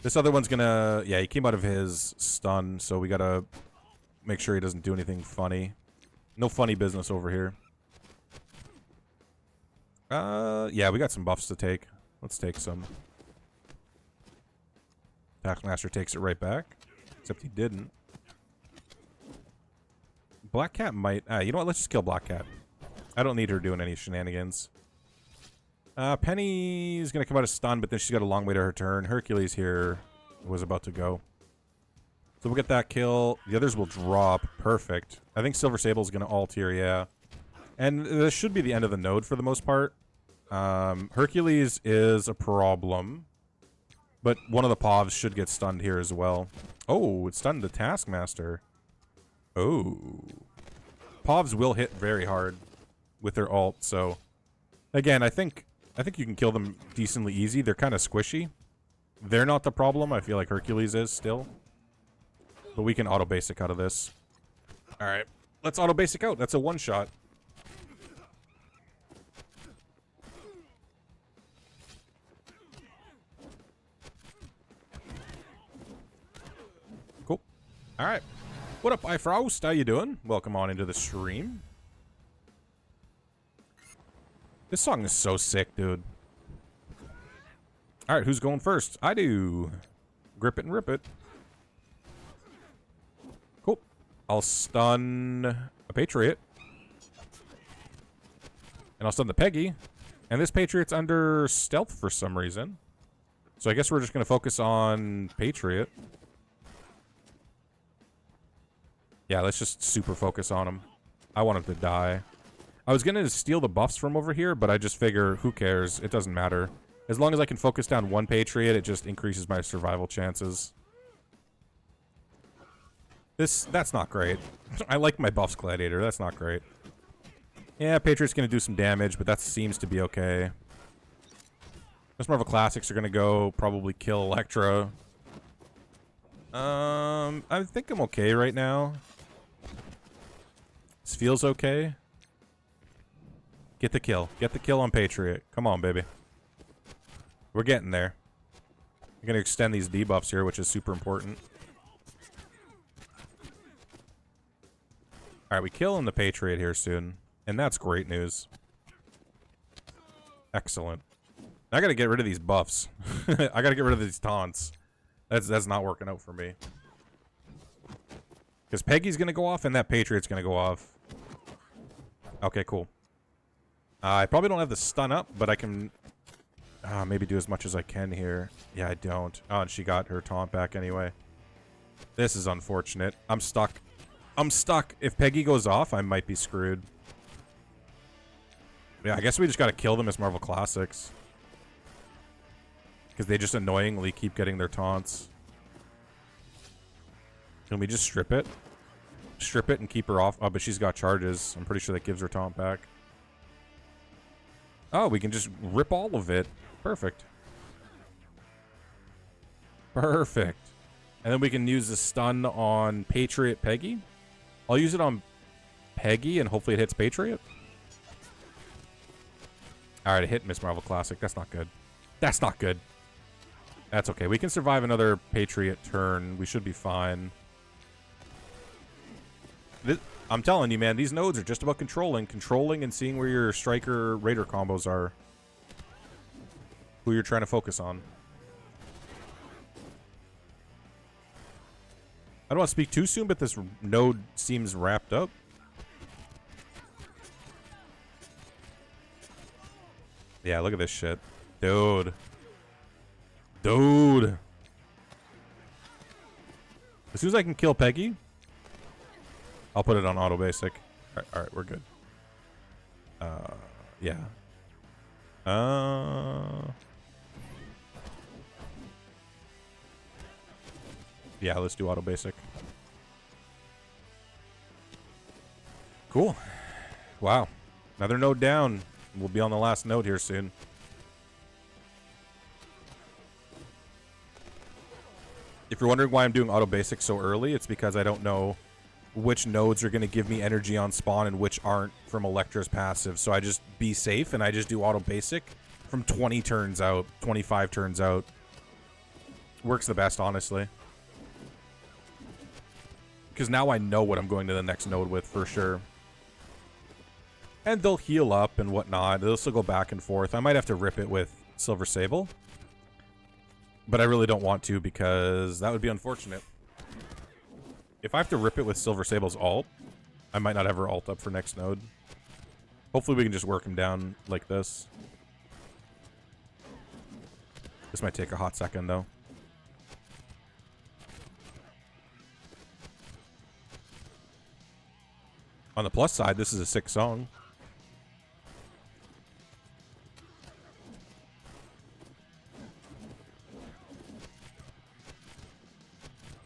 This other one's gonna... Yeah, he came out of his stun, so we gotta make sure he doesn't do anything funny. No funny business over here. Yeah, we got some buffs to take. Let's take some. Taskmaster takes it right back. Except he didn't. Black Cat might... you know what? Let's just kill Black Cat. I don't need her doing any shenanigans. Penny's gonna come out of stun, but then she's got a long way to her turn. Hercules here was about to go. So we'll get that kill. The others will drop. Perfect. I think Silver Sable's gonna ult here, yeah. And this should be the end of the node for the most part. Hercules is a problem. But one of the Povs should get stunned here as well. Oh, it stunned the Taskmaster. Oh. Povs will hit very hard with their ult, so... Again, I think you can kill them decently easy. They're kind of squishy. They're not the problem. I feel like Hercules is still. But we can auto-basic out of this. Alright. Let's auto-basic out. That's a one-shot. Cool. Alright. What up, Bifrost? How you doing? Welcome on into the stream. This song is so sick, dude. Alright, who's going first? I do. Grip it and rip it. Cool. I'll stun a Patriot. And I'll stun the Peggy. And this Patriot's under stealth for some reason. So I guess we're just going to focus on Patriot. Yeah, let's just super focus on him. I want him to die. I was going to steal the buffs from over here, but I just figure, who cares? It doesn't matter. As long as I can focus down one Patriot, it just increases my survival chances. That's not great. I like my buffs, Gladiator. That's not great. Yeah, Patriot's going to do some damage, but that seems to be okay. Most Marvel Classics are going to go probably kill Electra. I think I'm okay right now. This feels okay. Get the kill. Get the kill on Patriot. Come on, baby. We're getting there. We're going to extend these debuffs here, which is super important. Alright, we kill on the Patriot here soon. And that's great news. Excellent. I gotta get rid of these buffs. I gotta get rid of these taunts. That's not working out for me. Because Peggy's going to go off and that Patriot's going to go off. Okay, cool. I probably don't have the stun up, but I can maybe do as much as I can here. Yeah, I don't. Oh, and she got her taunt back anyway. This is unfortunate. I'm stuck. I'm stuck. If Peggy goes off, I might be screwed. Yeah, I guess we just got to kill them as Marvel Classics. Because they just annoyingly keep getting their taunts. Can we just strip it? Strip it and keep her off. Oh, but she's got charges. I'm pretty sure that gives her taunt back. Oh, we can just rip all of it. Perfect. Perfect. And then we can use the stun on Patriot Peggy. I'll use it on Peggy and hopefully it hits Patriot. Alright, it hit Miss Marvel Classic. That's not good. That's not good. That's okay. We can survive another Patriot turn. We should be fine. I'm telling you, man, these nodes are just about controlling and seeing where your striker raider combos are. Who you're trying to focus on. I don't want to speak too soon, but this node seems wrapped up. Yeah, look at this shit. Dude. Dude. As soon as I can kill Peggy, I'll put it on auto basic. Alright, we're good. Yeah. Yeah, let's do auto basic. Cool. Wow. Another node down. We'll be on the last node here soon. If you're wondering why I'm doing auto basic so early, it's because I don't know which nodes are going to give me energy on spawn and which aren't from Electra's passive. So I just be safe and I just do auto basic from 20 turns out, 25 turns out. Works the best, honestly. Because now I know what I'm going to the next node with for sure. And they'll heal up and whatnot. They'll still go back and forth. I might have to rip it with Silver Sable. But I really don't want to because that would be unfortunate. If I have to rip it with Silver Sable's ult, I might not have her ult up for next node. Hopefully we can just work him down like this. This might take a hot second though. On the plus side, this is a sick song.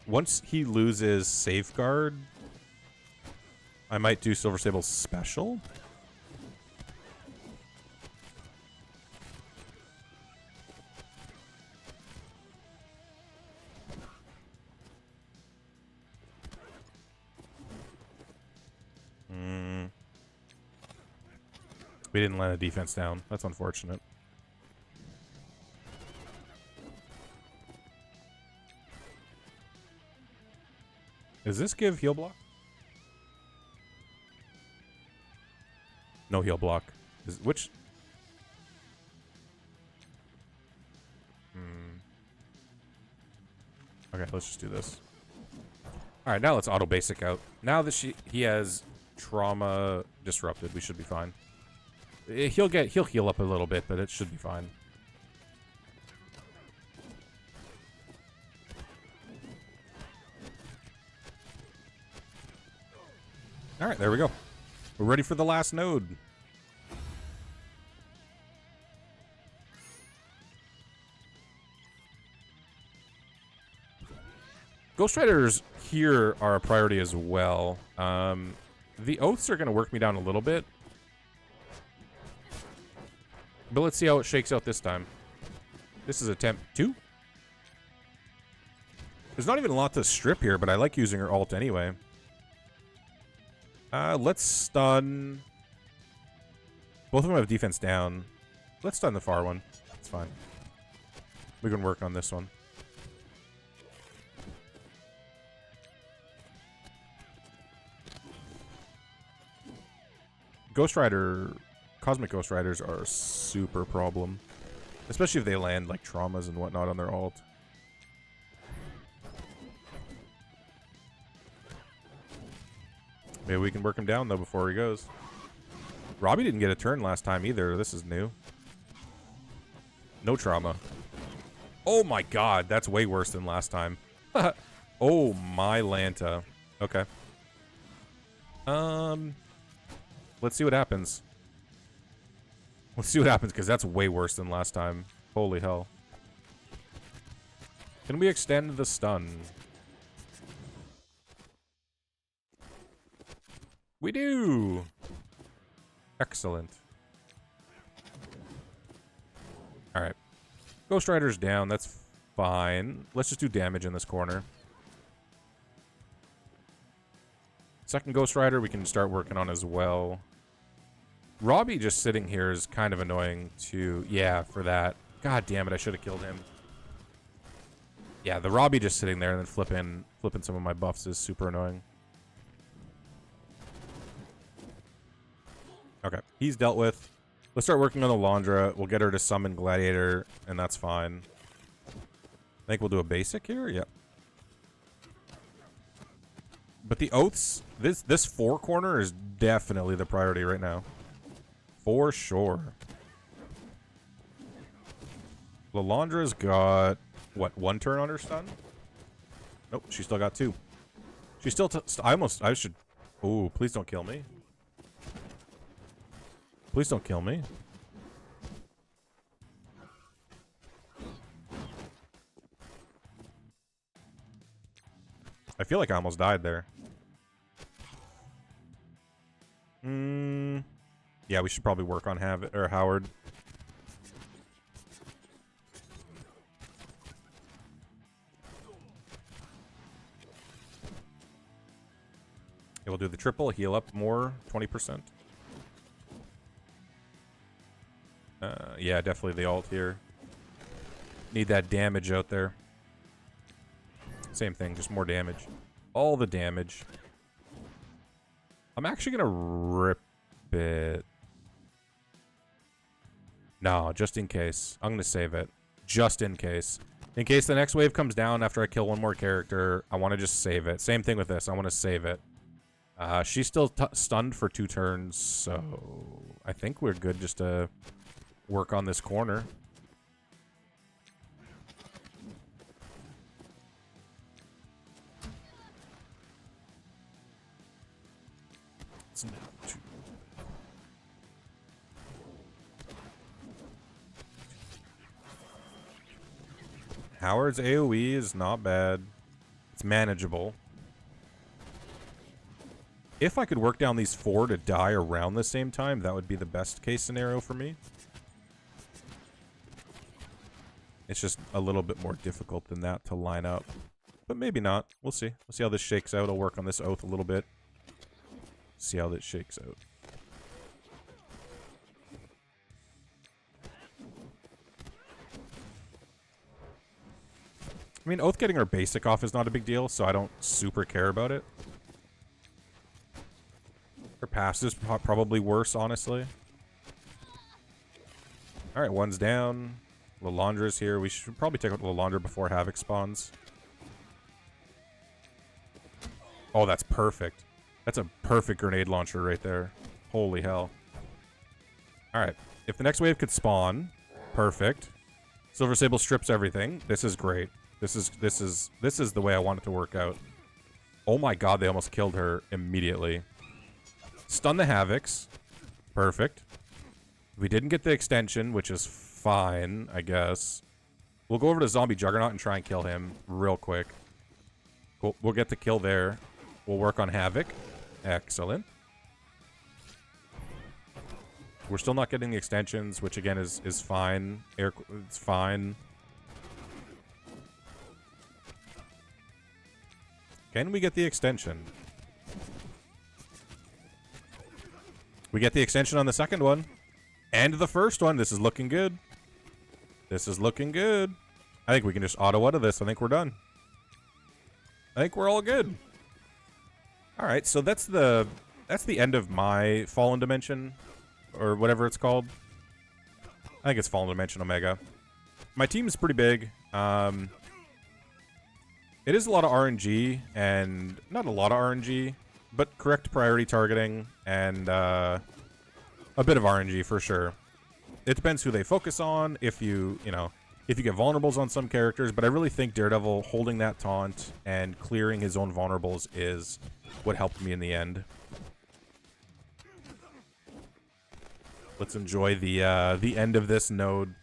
Once he loses Safeguard, I might do Silver Sable's special. We didn't land a defense down. That's unfortunate. Does this give heal block? No heal block. Which? Okay, let's just do this. Alright, now let's auto basic out. Now that he has trauma disrupted, we should be fine. He'll heal up a little bit, but it should be fine. Alright, there we go. We're ready for the last node. Ghost Riders here are a priority as well. The Oaths are going to work me down a little bit. But let's see how it shakes out this time. This is attempt 2. There's not even a lot to strip here, but I like using her ult anyway. Let's stun. Both of them have defense down. Let's stun the far one. It's fine. We can work on this one. Cosmic Ghost Riders are a super problem. Especially if they land like traumas and whatnot on their ult. Maybe we can work him down, though, before he goes. Robbie didn't get a turn last time, either. This is new. No trauma. Oh, my God. That's way worse than last time. Oh, my Lanta. Okay. Let's see what happens. Let's see what happens, because that's way worse than last time. Holy hell. Can we extend the stun? We do! Excellent. Alright. Ghost Rider's down. That's fine. Let's just do damage in this corner. Second Ghost Rider we can start working on as well. Robbie just sitting here is kind of annoying too. Yeah, for that. God damn it, I should have killed him. Yeah, the Robbie just sitting there and then flipping some of my buffs is super annoying. Okay, he's dealt with. Let's start working on the Laundra. We'll get her to summon Gladiator, and that's fine. I think we'll do a basic here? Yep. But the Oaths, this 4 corner is definitely the priority right now. For sure. Lalandra's got, what, 1 turn on her stun? Nope, she still got 2. She still, I should, ooh, please don't kill me. Please don't kill me. I feel like I almost died there. Yeah, we should probably work on Howard. Yeah, we'll do the triple, heal up more, 20%. Yeah, definitely the ult here. Need that damage out there. Same thing, just more damage. All the damage. I'm actually gonna rip it. No, just in case. I'm gonna save it. Just in case. In case the next wave comes down after I kill one more character, I want to just save it. Same thing with this. I want to save it. She's still stunned for 2 turns, so I think we're good just to work on this corner. It's not too... Howard's AoE is not bad. It's manageable. If I could work down these 4 to die around the same time, that would be the best case scenario for me. It's just a little bit more difficult than that to line up. But maybe not. We'll see. We'll see how this shakes out. I'll work on this Oath a little bit. See how this shakes out. I mean, Oath getting her basic off is not a big deal, so I don't super care about it. Her passive is probably worse, honestly. Alright, one's down. Lalandra's here. We should probably take out Lalandra before Havoc spawns. Oh, that's perfect. That's a perfect grenade launcher right there. Holy hell. Alright. If the next wave could spawn, perfect. Silver Sable strips everything. This is great. This is the way I want it to work out. Oh my god, they almost killed her immediately. Stun the Havocs. Perfect. We didn't get the extension, which is fine, I guess. We'll go over to Zombie Juggernaut and try and kill him real quick. We'll get the kill there. We'll work on Havoc. Excellent. We're still not getting the extensions, which again is fine. It's fine. Can we get the extension? We get the extension on the second one. And the first one. This is looking good. This is looking good. I think we can just auto out of this. I think we're done. I think we're all good. Alright, so that's the end of my Fallen Dimension. Or whatever it's called. I think it's Fallen Dimension Omega. My team is pretty big. It is a lot of RNG, and not a lot of RNG. but correct priority targeting and a bit of RNG for sure. It depends who they focus on, if you know, if you get vulnerables on some characters, but I really think Daredevil holding that taunt and clearing his own vulnerables is what helped me in the end. Let's enjoy the end of this node.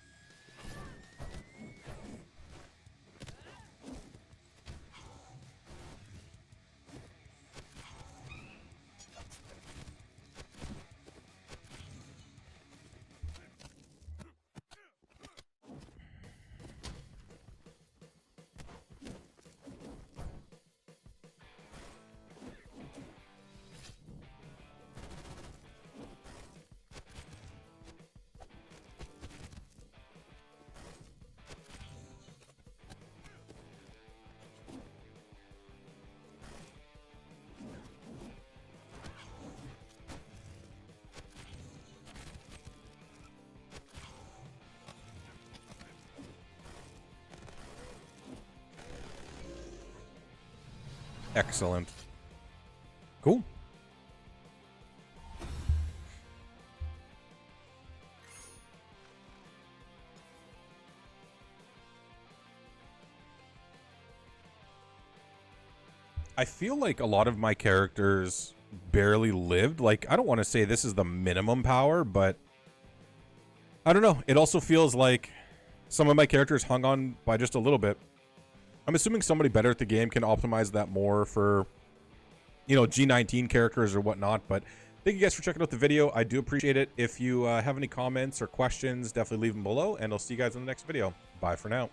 Excellent. Cool. I feel like a lot of my characters barely lived. Like, I don't want to say this is the minimum power, but I don't know. It also feels like some of my characters hung on by just a little bit. I'm assuming somebody better at the game can optimize that more for, you know, G19 characters or whatnot. But thank you guys for checking out the video. I do appreciate it. If you have any comments or questions, definitely leave them below, and I'll see you guys in the next video. Bye for now.